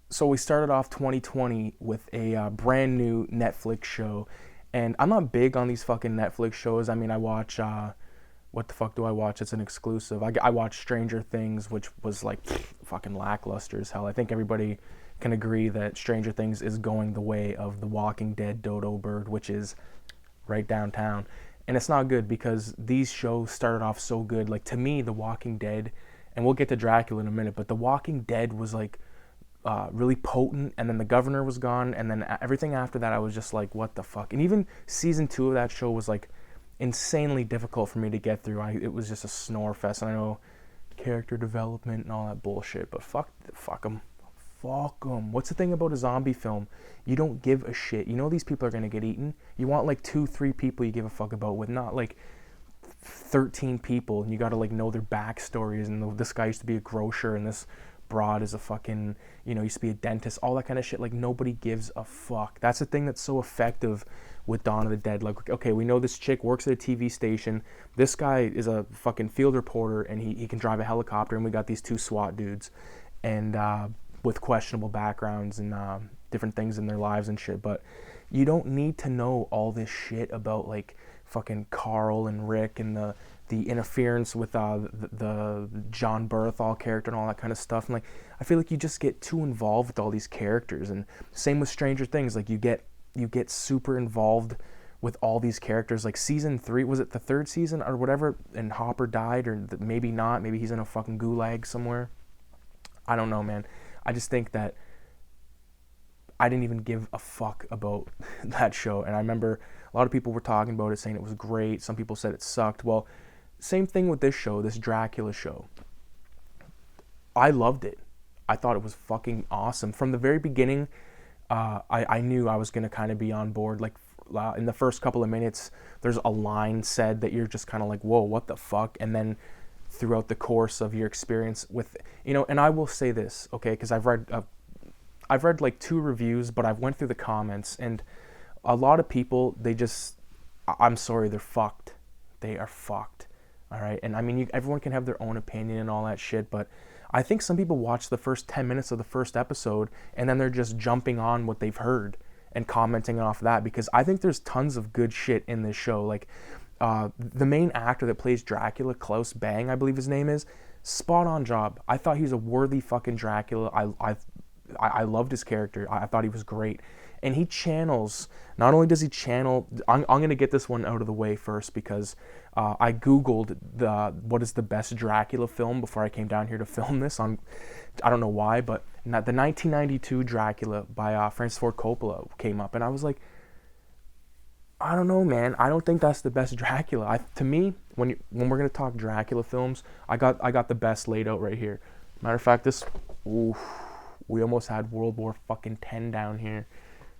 So we started off 2020 with a brand new Netflix show, and I'm not big on these fucking Netflix shows. I mean, I watch what the fuck do I watch? It's an exclusive. I watch Stranger Things, which was like fucking lackluster as hell. I think everybody can agree that Stranger Things is going the way of The Walking Dead Dodo Bird, which is right downtown. And it's not good because these shows started off so good. Like to me, The Walking Dead, and we'll get to Dracula in a minute, but The Walking Dead was like really potent, and then the governor was gone, and then everything after that I was just like, what the fuck. And even season 2 of that show was like insanely difficult for me to get through. It was just a snore fest, and I know character development and all that bullshit, but fuck them. Fuck them. What's the thing about a zombie film? You don't give a shit. You know these people are gonna get eaten. You want like 2, 3 people you give a fuck about, with not like 13 people, and you gotta like know their backstories. And this guy used to be a grocer, and this broad is a fucking, used to be a dentist, all that kind of shit. Like, nobody gives a fuck. That's the thing that's so effective with Dawn of the Dead. Like, okay, we know this chick works at a TV station. This guy is a fucking field reporter, and he can drive a helicopter, and we got these 2 SWAT dudes, and with questionable backgrounds and different things in their lives and shit. But you don't need to know all this shit about like fucking Carl and Rick and the interference with the John Bernthal character and all that kind of stuff. And like, I feel like you just get too involved with all these characters. And same with Stranger Things. Like you get super involved with all these characters. Like season 3, was it the 3rd season or whatever? And Hopper died, or maybe not. Maybe he's in a fucking gulag somewhere. I don't know, man. I just think that I didn't even give a fuck about that show. And I remember a lot of people were talking about it, saying it was great. Some people said it sucked. Well, same thing with this show, this Dracula show. I loved it. I thought it was fucking awesome. From the very beginning, I knew I was going to kind of be on board. Like, in the first couple of minutes, there's a line said that you're just kind of like, whoa, what the fuck? And then throughout the course of your experience with, and I will say this, okay, because I've read like 2 reviews, but I've went through the comments, and a lot of people, I'm sorry, they're fucked. They are fucked. All right. And I mean, everyone can have their own opinion and all that shit, but I think some people watch the first 10 minutes of the first episode, and then they're just jumping on what they've heard and commenting off that, because I think there's tons of good shit in this show. Like, the main actor that plays Dracula, Klaus Bang, I believe his name is, spot on job. I thought he was a worthy fucking Dracula. I loved his character. I thought he was great. And he channels, not only does he channel, I'm going to get this one out of the way first, because I Googled what is the best Dracula film before I came down here to film this. I don't know why, but the 1992 Dracula by Francis Ford Coppola came up, and I was like, I don't know, man. I don't think that's the best Dracula. To me, when we're gonna talk Dracula films, I got the best laid out right here. Matter of fact, we almost had World War fucking 10 down here.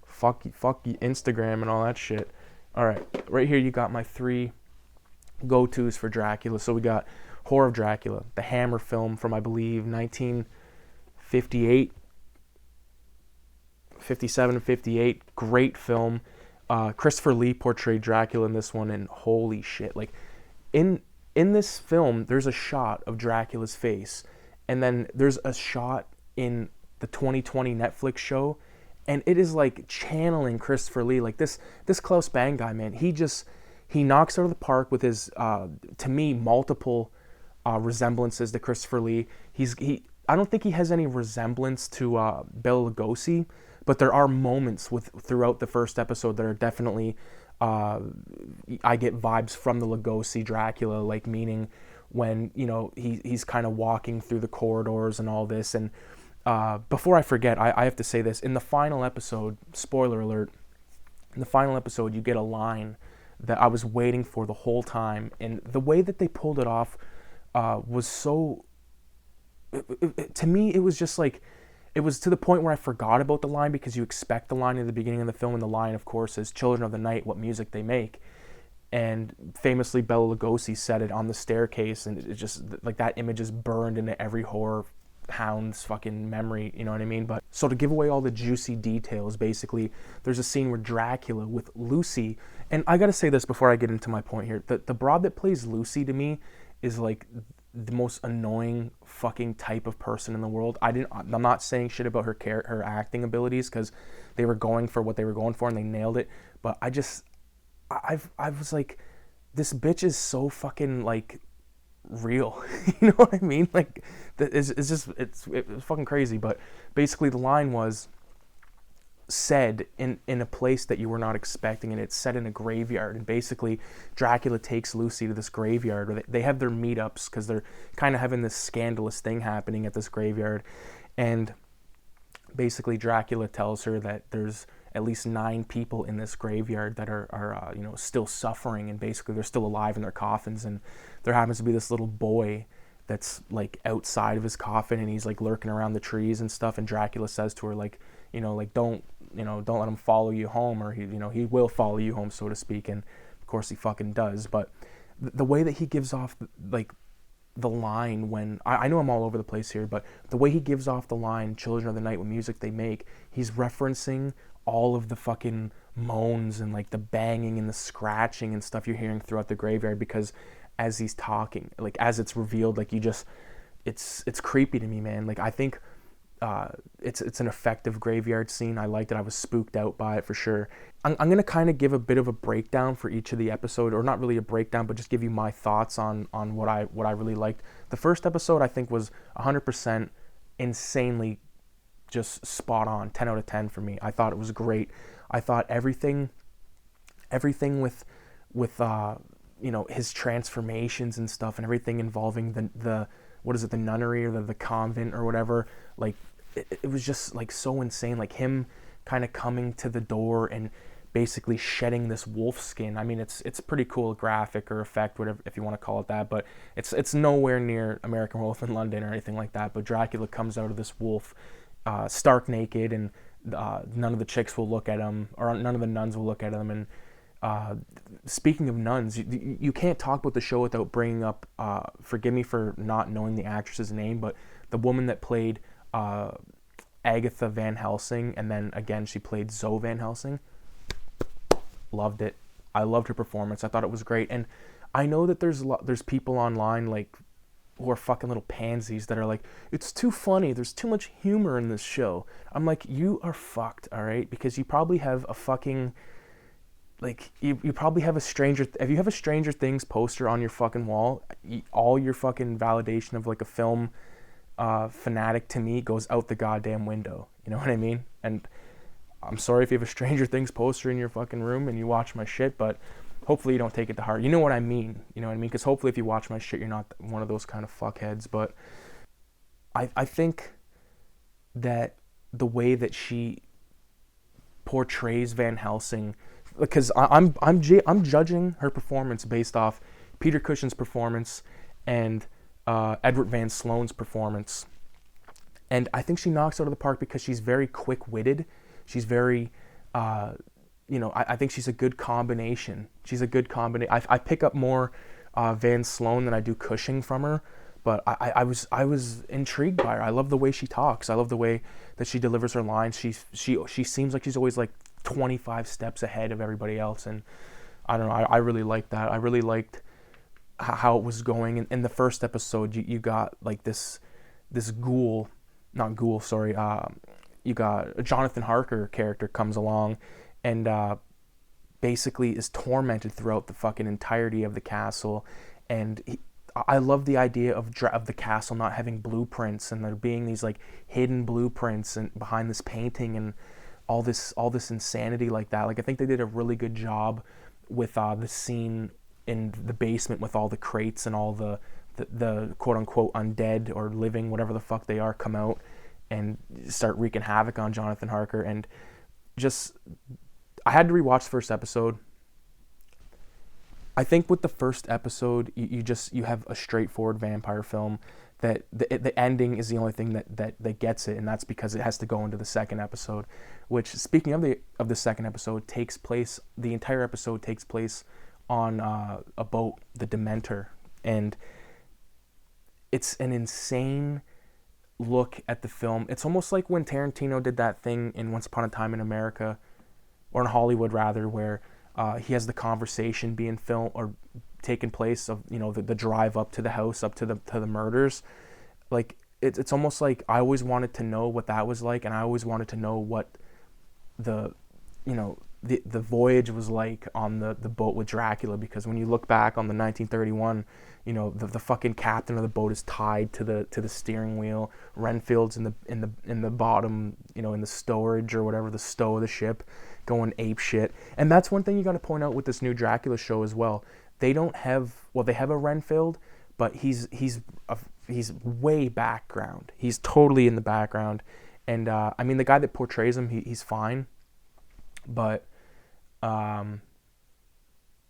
Fuck Instagram and all that shit. All right, right here you got my 3 go-tos for Dracula. So we got Horror of Dracula, the Hammer film from, I believe, 1958, 57, 58. Great film. Christopher Lee portrayed Dracula in this one, and holy shit, like in this film there's a shot of Dracula's face, and then there's a shot in the 2020 Netflix show, and it is like channeling Christopher Lee. Like this Klaus Bang guy, man, he knocks out of the park with his to me multiple resemblances to Christopher Lee. I don't think he has any resemblance to Bela Lugosi, but there are moments throughout the first episode that are definitely, I get vibes from the Lugosi Dracula, like meaning when, he's kind of walking through the corridors and all this. And before I forget, I have to say this. In the final episode, spoiler alert, in the final episode, you get a line that I was waiting for the whole time. And the way that they pulled it off was so... to me, it was just like... It was to the point where I forgot about the line, because you expect the line in the beginning of the film, and the line, of course, is "Children of the Night, what music they make." And famously, Bela Lugosi said it on the staircase, and it just, like, that image is burned into every horror hound's fucking memory, you know what I mean? But so to give away all the juicy details, basically, there's a scene where Dracula with Lucy, and I gotta say this before I get into my point here, the broad that plays Lucy to me is like the most annoying fucking type of person in the world. I'm not saying shit about her acting abilities, because they were going for what they were going for and they nailed it. But I was like, this bitch is so fucking like real. You know what I mean? Like, it was fucking crazy. But basically the line was said in a place that you were not expecting, and it's set in a graveyard. And basically Dracula takes Lucy to this graveyard where they have their meetups, because they're kind of having this scandalous thing happening at this graveyard. And basically Dracula tells her that there's at least 9 people in this graveyard that are still suffering, and basically they're still alive in their coffins. And there happens to be this little boy that's like outside of his coffin, and he's like lurking around the trees and stuff. And Dracula says to her, like, don't let him follow you home, or he will follow you home, so to speak. And of course he fucking does. But the way that he gives off like the line, when I know I'm all over the place here, but the way he gives off the line, "Children of the Night," with music they make, he's referencing all of the fucking moans and like the banging and the scratching and stuff you're hearing throughout the graveyard. Because as he's talking, like as it's revealed, like it's creepy to me, man. Like, I think it's an effective graveyard scene. I liked it. I was spooked out by it for sure. I'm gonna kind of give a bit of a breakdown for each of the episode, or not really a breakdown, but just give you my thoughts on what I really liked. The first episode I think was 100% insanely just spot on, 10 out of 10 for me. I thought it was great. I thought everything with his transformations and stuff, and everything involving the what is it, the nunnery or the convent or whatever, like it was just like so insane. Like him kind of coming to the door and basically shedding this wolf skin. I mean, it's pretty cool graphic or effect, whatever, if you want to call it that, but it's nowhere near American Wolf in London or anything like that. But Dracula comes out of this wolf stark naked, and none of the chicks will look at him, or none of the nuns will look at him. And speaking of nuns, you can't talk about the show without bringing up, forgive me for not knowing the actress's name, but the woman that played Agatha Van Helsing, and then again she played Zoe Van Helsing. Loved it. I loved her performance. I thought it was great. And I know that there's people online like who are fucking little pansies that are like, it's too funny, there's too much humor in this show. I'm like, you are fucked, all right? Because you probably have a fucking, like, you probably have if you have a Stranger Things poster on your fucking wall, all your fucking validation of like a film fanatic to me goes out the goddamn window. You know what I mean? And I'm sorry if you have a Stranger Things poster in your fucking room and you watch my shit, but hopefully you don't take it to heart. You know what I mean? You know what I mean? Because hopefully if you watch my shit, you're not one of those kind of fuckheads. But I think that the way that she portrays Van Helsing, because I'm judging her performance based off Peter Cushing's performance and Edward Van Sloan's performance, and I think she knocks it out of the park because she's very quick-witted. She's very, I think she's a good combination. She's a good combination. I pick up more Van Sloan than I do Cushing from her, but I was intrigued by her. I love the way she talks. I love the way that she delivers her lines. She seems like she's always like 25 steps ahead of everybody else, and I don't know. I really liked that. I really liked how it was going. In the first episode, you got like this ghoul, not ghoul, sorry. You got a Jonathan Harker character comes along and basically is tormented throughout the fucking entirety of the castle. And I love the idea of the castle not having blueprints, and there being these like hidden blueprints and behind this painting and all this insanity like that. Like, I think they did a really good job with the scene in the basement with all the crates and all the quote unquote undead or living, whatever the fuck they are, come out and start wreaking havoc on Jonathan Harker. And just, I had to rewatch the first episode. I think with the first episode, you have a straightforward vampire film that the ending is the only thing that gets it, and that's because it has to go into the second episode, which, speaking of the second episode, the entire episode takes place on a boat, the Dementor, and it's an insane look at the film. It's almost like when Tarantino did that thing in Once Upon a Time in America, or in Hollywood rather, where he has the conversation being filmed or taken place of, you know, the drive up to the house, up to the murders. Like it's almost like I always wanted to know what that was like, and I always wanted to know what the, you know, the voyage was like on the boat with Dracula, because when you look back on the 1931, you know, the fucking captain of the boat is tied to the steering wheel. Renfield's in the bottom, you know, in the stowage or whatever, the stow of the ship, going ape shit. And that's one thing you got to point out with this new Dracula show as well. They don't have, well, they have a Renfield, but he's way background. He's totally in the background. And I mean, the guy that portrays him, he's fine, but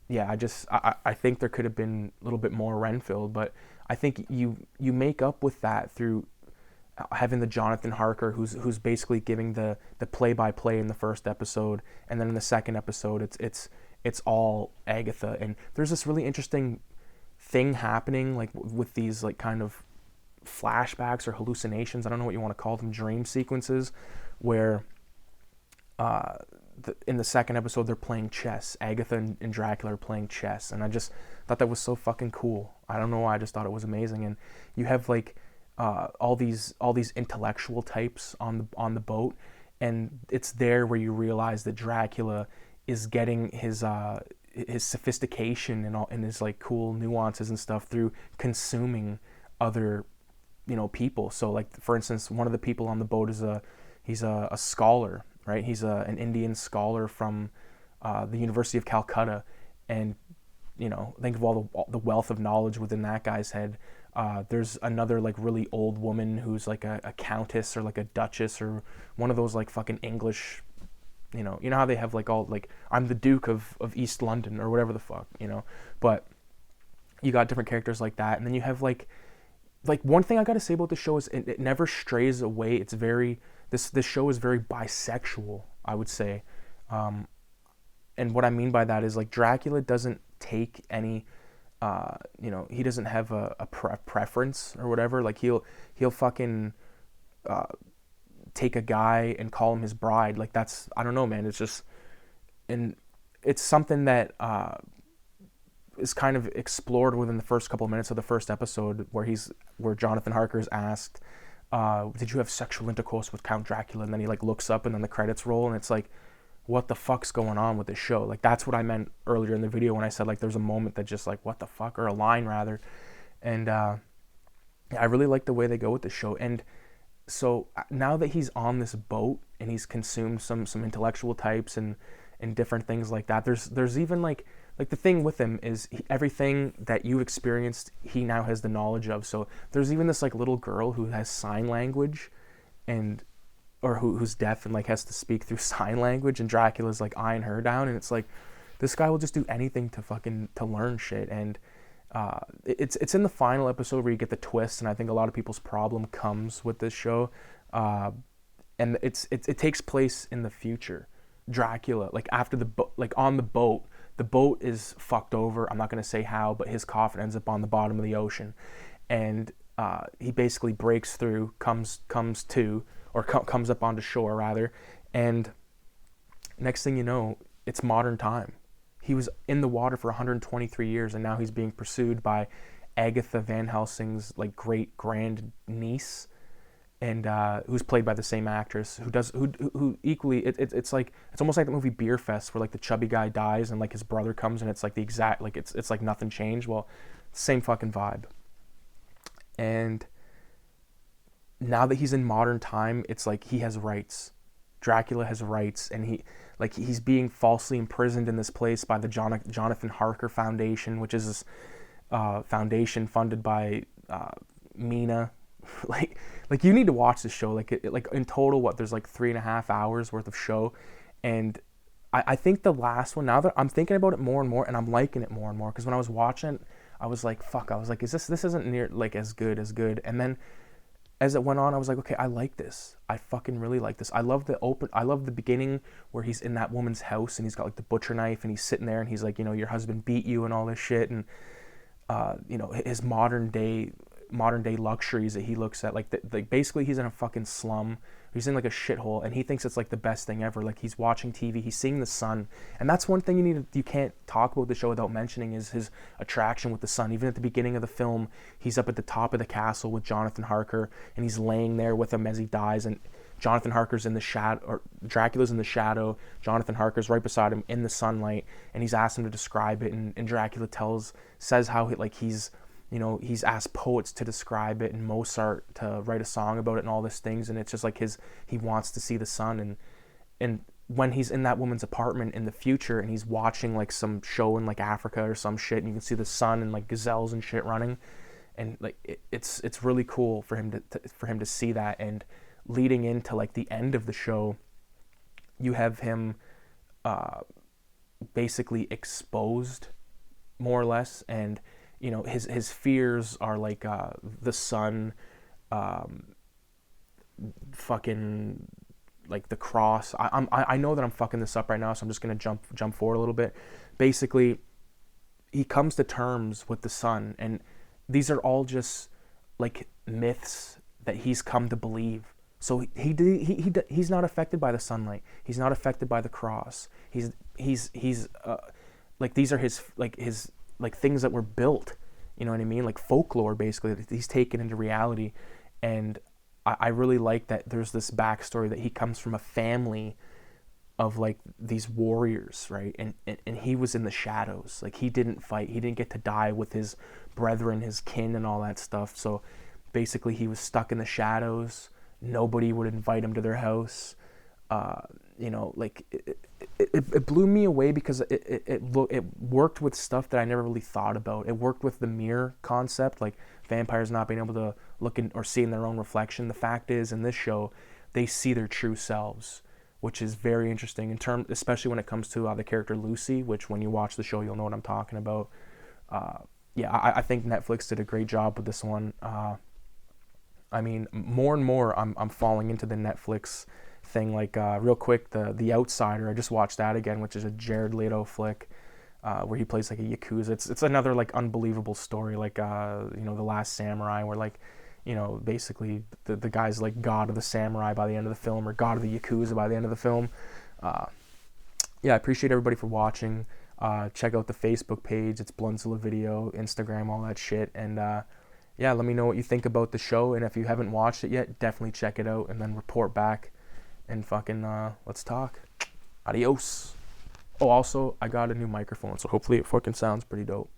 yeah, I think there could have been a little bit more Renfield, but I think you make up with that through having the Jonathan Harker, who's basically giving the play-by-play in the first episode, and then in the second episode it's all Agatha. And there's this really interesting thing happening, like with these like kind of flashbacks or hallucinations, I don't know what you want to call them, dream sequences, where in the second episode they're playing chess. Agatha and Dracula are playing chess, and I just thought that was so fucking cool. I don't know why, I just thought it was amazing. And you have like all these intellectual types on the boat, and it's there where you realize that Dracula is getting his sophistication and his like cool nuances and stuff through consuming other, you know, people. So like, for instance, one of the people on the boat is he's a scholar, right? He's an Indian scholar from the University of Calcutta, and you know, think of all the wealth of knowledge within that guy's head. There's another like really old woman who's like a countess or like a duchess or one of those like fucking English, you know how they have like all like, I'm the Duke of East London or whatever the fuck, you know. But you got different characters like that, and then you have like one thing I gotta say about the show is it never strays away. It's very, this show is very bisexual, I would say. And what I mean by that is like Dracula doesn't take any, you know, he doesn't have a preference or whatever. Like he'll fucking take a guy and call him his bride. Like that's, I don't know, man. It's just, and it's something that is kind of explored within the first couple of minutes of the first episode, where Jonathan Harker is asked, did you have sexual intercourse with Count Dracula? And then he like looks up, and then the credits roll, and it's like, what the fuck's going on with this show? Like that's what I meant earlier in the video when I said like there's a moment that just like, what the fuck, or a line rather. And I really like the way they go with the show. And so now that he's on this boat and he's consumed some intellectual types and different things like that, there's even like the thing with him is everything that you experienced, he now has the knowledge of. So there's even this like little girl who has sign language, or who's deaf and like has to speak through sign language, and Dracula's like eyeing her down, and it's like, this guy will just do anything to learn shit. And it's in the final episode where you get the twist, and I think a lot of people's problem comes with this show, and it takes place in the future. Dracula, like after like on the boat is fucked over. I'm not gonna say how, but his coffin ends up on the bottom of the ocean, and he basically breaks through, comes up onto shore rather, and next thing you know, it's modern time. He was in the water for 123 years, and now he's being pursued by Agatha Van Helsing's like great grand niece, and who's played by the same actress who equally, it's like, it's almost like the movie Beer Fest, where like the chubby guy dies and like his brother comes, and it's like the exact, like it's like nothing changed. Well, same fucking vibe. And now that he's in modern time, it's like he has rights. Dracula has rights, and he's being falsely imprisoned in this place by the Jonathan Harker Foundation, which is this foundation funded by Mina. like you need to watch this show. Like in total, there's like 3.5 hours worth of show, and I think the last one, now that I'm thinking about it more and more, and I'm liking it more and more, because when I was watching it, I was like, fuck, I was like, this isn't near like as good, and then as it went on, I was like, okay, I like this. I fucking really like this. I love the beginning where he's in that woman's house and he's got like the butcher knife and he's sitting there and he's like, you know, your husband beat you and all this shit, and you know, his modern day modern day luxuries that he looks at. Like basically he's in a fucking slum. He's in like a shithole, and he thinks it's like the best thing ever. Like he's watching TV, he's seeing the sun, and that's one thing you can't talk about the show without mentioning is his attraction with the sun. Even at the beginning of the film, he's up at the top of the castle with Jonathan Harker, and he's laying there with him as he dies, and Jonathan Harker's in the shadow, or Dracula's in the shadow. Jonathan Harker's right beside him in the sunlight, and he's asked him to describe it, and Dracula says how he's asked poets to describe it and Mozart to write a song about it and all these things, and it's just like he wants to see the sun, and when he's in that woman's apartment in the future and he's watching like some show in like Africa or some shit, and you can see the sun and like gazelles and shit running, and like it's really cool for him to see that. And leading into like the end of the show, you have him basically exposed more or less, and his fears are like the sun, fucking like the cross. I know that I'm fucking this up right now, so I'm just gonna jump forward a little bit. Basically, he comes to terms with the sun, and these are all just like myths that he's come to believe. So he's not affected by the sunlight. He's not affected by the cross. He's like these are his like things that were built, you know what I mean? Like folklore, basically, that he's taken into reality. And I really like that there's this backstory that he comes from a family of like these warriors, right? And he was in the shadows. Like he didn't fight. He didn't get to die with his brethren, his kin, and all that stuff. So basically he was stuck in the shadows. Nobody would invite him to their house. Like it blew me away because it worked with stuff that I never really thought about. It worked with the mirror concept, like vampires not being able to look in or see in their own reflection. The fact is, in this show, they see their true selves, which is very interesting especially when it comes to the character Lucy, which when you watch the show, you'll know what I'm talking about. I think Netflix did a great job with this one. I mean, more and more, I'm falling into the Netflix thing. Like real quick, the Outsider. I just watched that again, which is a Jared Leto flick, where he plays like a yakuza. It's another like unbelievable story, like The Last Samurai, where like basically the guy's like god of the samurai by the end of the film, or god of the yakuza by the end of the film. I appreciate everybody for watching. Check out the Facebook page. It's Bluntzilla Video, Instagram, all that shit, and let me know what you think about the show, and if you haven't watched it yet, definitely check it out and then report back, and fucking let's talk. Adios. Oh, also, I got a new microphone, so hopefully it fucking sounds pretty dope.